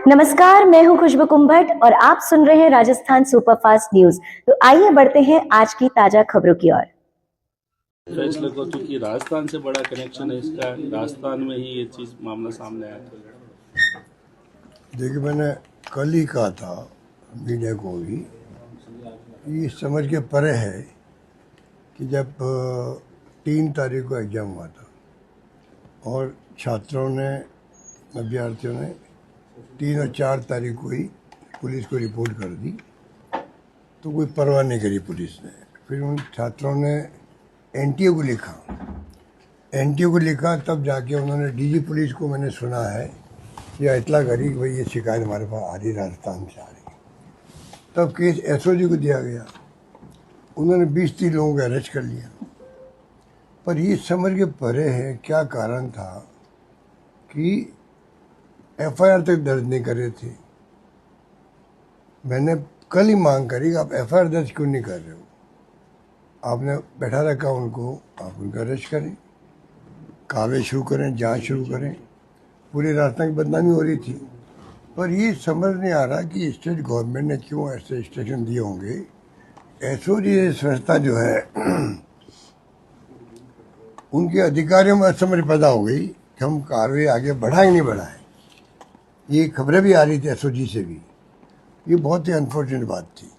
नमस्कार, मैं हूं खुशबू कुंभट और आप सुन रहे हैं राजस्थान सुपरफास्ट न्यूज। तो आइए बढ़ते हैं आज की ताजा खबरों की ओर। फैसले को चूंकि राजस्थान से बड़ा कनेक्शन है इसका, राजस्थान में ही ये चीज मामला सामने आया था। देखिए, मैंने कल ही कहा था मीडिया को भी, ये समझ के परे है कि जब 3 तारीख को एग्ज़ाम हुआ था और छात्रों ने, अभ्यर्थियों ने 3 और 4 तारीख को ही पुलिस को रिपोर्ट कर दी, तो कोई परवाह नहीं करी पुलिस ने। फिर उन छात्रों ने एनटीए को लिखा, तब जाके उन्होंने डीजी पुलिस को, मैंने सुना है, या इतला करी कि भाई ये शिकायत हमारे पास आ रही, राजस्थान से आ रही। तब केस एसओजी को दिया गया, उन्होंने 20-30 लोगों को अरेस्ट कर लिया। पर ये समझ के परे है क्या कारण था कि एफआईआर तक दर्ज नहीं कर रहे थे। मैंने कल ही मांग करी कि आप एफआईआर दर्ज क्यों नहीं कर रहे हो, आपने बैठा रखा उनको, आप उनका अरेस्ट करें, कार्रवाई शुरू करें, जांच शुरू करें। पूरे राजस्थान की बदनामी हो रही थी। पर ये समझ नहीं आ रहा कि स्टेट गवर्नमेंट ने क्यों ऐसे इंस्ट्रक्शन दिए होंगे। एसओजी संस्था जो है उनके अधिकारियों में असमझ पैदा हो गई कि हम कार्रवाई आगे बढ़ाएं नहीं बढ़ाएं। ये खबरें भी आ रही थी एसओजी से भी। ये बहुत ही अनफॉर्चुनेट बात थी।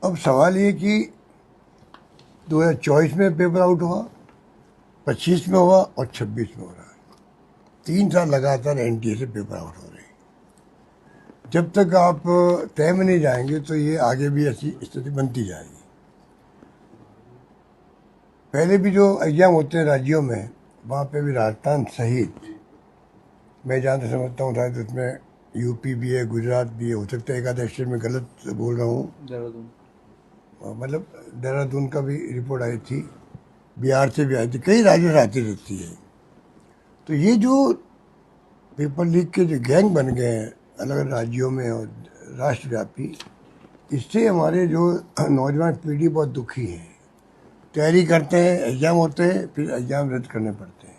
अब सवाल ये कि 2024 में पेपर आउट हुआ, 25 में हुआ और 26 में हो रहा है। 3 साल लगातार एनटीए से पेपर आउट हो रहे हैं। जब तक आप तय में नहीं जाएंगे तो ये आगे भी ऐसी स्थिति बनती जाएगी। पहले भी जो एग्जाम होते हैं राज्यों में, वहाँ पे भी राजस्थान सहित, मैं जहाँ तक समझता हूँ शायद उसमें यूपी भी है, गुजरात भी है, हो सकता है एक आधा स्टेट में गलत बोल रहा हूँ, मतलब देहरादून का भी रिपोर्ट आई थी, बिहार से भी आई थी, कई राज्यों से आती रहती है। तो ये जो पेपर लीक के जो गैंग बन गए हैं अलग अलग राज्यों में और राष्ट्रव्यापी, इससे हमारे जो नौजवान पीढ़ी बहुत दुखी है। तैयारी करते हैं, एग्ज़ाम होते हैं, फिर एग्ज़ाम रद्द करने पड़ते हैं।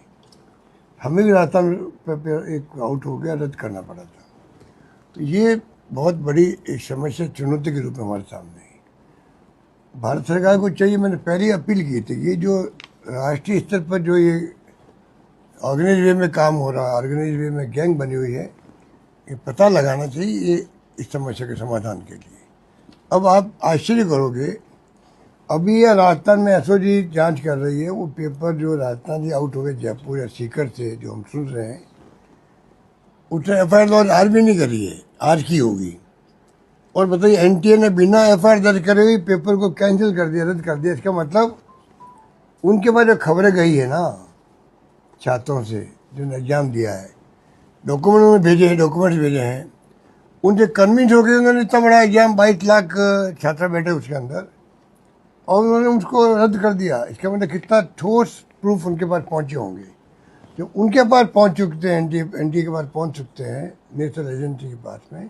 हमें भी राजस्थान पेपर एक आउट हो गया, रद्द करना पड़ा था। तो ये बहुत बड़ी एक समस्या, चुनौती के रूप में हमारे सामने है। भारत सरकार को चाहिए, मैंने पहले ही अपील की थी, ये जो राष्ट्रीय स्तर पर जो ये ऑर्गेनाइज वे में काम हो रहा है, ऑर्गेनाइज वे में गैंग बनी हुई है, ये पता लगाना चाहिए ये इस समस्या के समाधान के लिए। अब आप आश्चर्य करोगे, अभी यह राजस्थान में एसओजी जांच कर रही है, वो पेपर जो राजस्थान से आउट हो गए, जयपुर या सीकर से, जो हम सुन रहे हैं, उसने एफआईआर दर्ज आज भी नहीं करी है, आज की होगी। और बताइए, एनटीए ने बिना एफआईआर दर्ज करे हुए पेपर को कैंसिल कर दिया, रद्द कर दिया। इसका मतलब उनके पास जो खबरें गई है ना छात्रों से, जिन्होंने एग्जाम दिया है, डॉक्यूमेंट्स भेजे हैं, उनसे कन्विंस हो गए। उन्होंने इतना बड़ा एग्जाम, 22 लाख छात्र बैठे उसके अंदर, और उन्होंने उसको रद्द कर दिया। इसका मतलब कितना ठोस प्रूफ उनके पास पहुंचे होंगे। जो उनके पास पहुंच चुके हैं, एनटीए के पास पहुंच चुके हैं, नेशनल एजेंसी के पास में,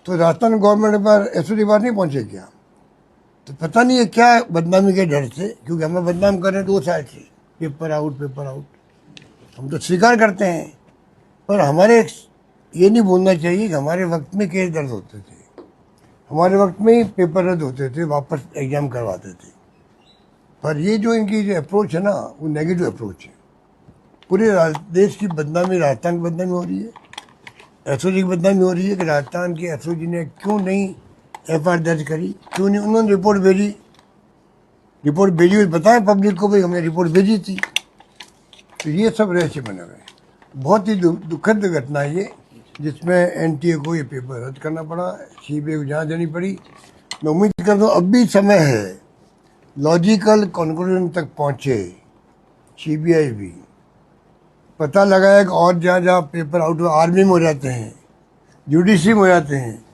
तो राजस्थान गवर्नमेंट के पास एसओजी के पास नहीं पहुंचे क्या? तो पता नहीं है क्या बदनामी के डर से, क्योंकि हमें बदनाम कर रहे हैं 2 साल से, पेपर आउट। हम तो स्वीकार करते हैं, पर हमारे ये नहीं भूलना चाहिए कि हमारे वक्त में केस दर्ज होते थे, हमारे वक्त में ही पेपर रद्द होते थे, वापस एग्जाम करवाते थे। पर ये जो इनकी जो अप्रोच है ना, वो नेगेटिव अप्रोच है। पूरे देश की बदनामी, राजस्थान की बदनामी हो रही है, एसओजी की बदनामी हो रही है कि राजस्थान के एसओजी ने क्यों नहीं एफआईआर दर्ज करी, क्यों नहीं उन्होंने रिपोर्ट भेजी हुई, बताएं पब्लिक को भाई हमने रिपोर्ट भेजी थी। तो ये सब रहस्य बने हुए हैं। बहुत ही दुखद घटना है ये, जिसमें एनटीए को ये पेपर रद्द करना पड़ा, सीबीआई को जांच देनी पड़ी। मैं उम्मीद करता हूँ अब भी समय है, लॉजिकल कंक्लूजन तक पहुँचे सीबीआई भी, पता लगाया कि और जहाँ पेपर आउट हो, आर्मी में हो जाते हैं, जुडिशरी में हो जाते हैं,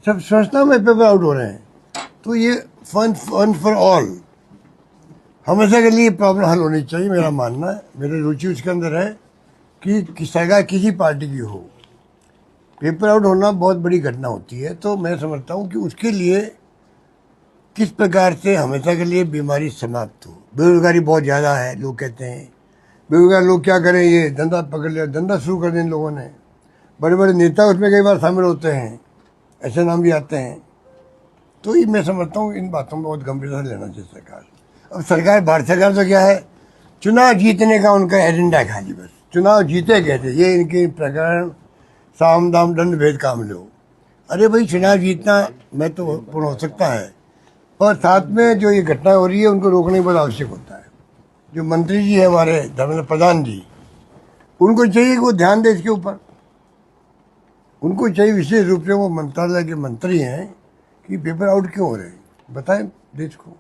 सब संस्था में पेपर आउट हो रहे हैं। तो ये फन फॉर ऑल, हमेशा के लिए प्रॉब्लम हल होनी चाहिए, मेरा मानना है। मेरी रुचि उसके अंदर है कि सरकार किसी पार्टी की हो, पेपर आउट होना बहुत बड़ी घटना होती है। तो मैं समझता हूँ कि उसके लिए किस प्रकार से हमेशा के लिए बीमारी समाप्त हो। बेरोजगारी बहुत ज़्यादा है, लोग कहते हैं बेरोजगार लोग क्या करें, ये धंधा पकड़ लिया, धंधा शुरू कर दिया इन लोगों ने। बड़े बड़े नेता उसमें कई बार शामिल होते हैं, ऐसे नाम भी आते हैं। तो ये मैं समझता हूँ इन बातों में बहुत गंभीरता से लेना चाहिए सरकार। अब सरकार, भारत सरकार तो क्या है, चुनाव जीतने का उनका एजेंडा है खाली, बस चुनाव जीते कहते, ये इनके प्रकरण साम दाम दंड भेद काम लो। अरे भाई, चुनाव जीतना मैं तो पूर्ण हो सकता है, पर साथ में जो ये घटना हो रही है उनको रोकने बहुत आवश्यक होता है। जो मंत्री जी है हमारे धर्मेंद्र प्रधान जी, उनको चाहिए कि वो ध्यान दे इसके ऊपर। उनको चाहिए विशेष रूप से, वो मंत्रालय के मंत्री हैं, कि पेपर आउट क्यों हो रहे हैं, बताएं देश को।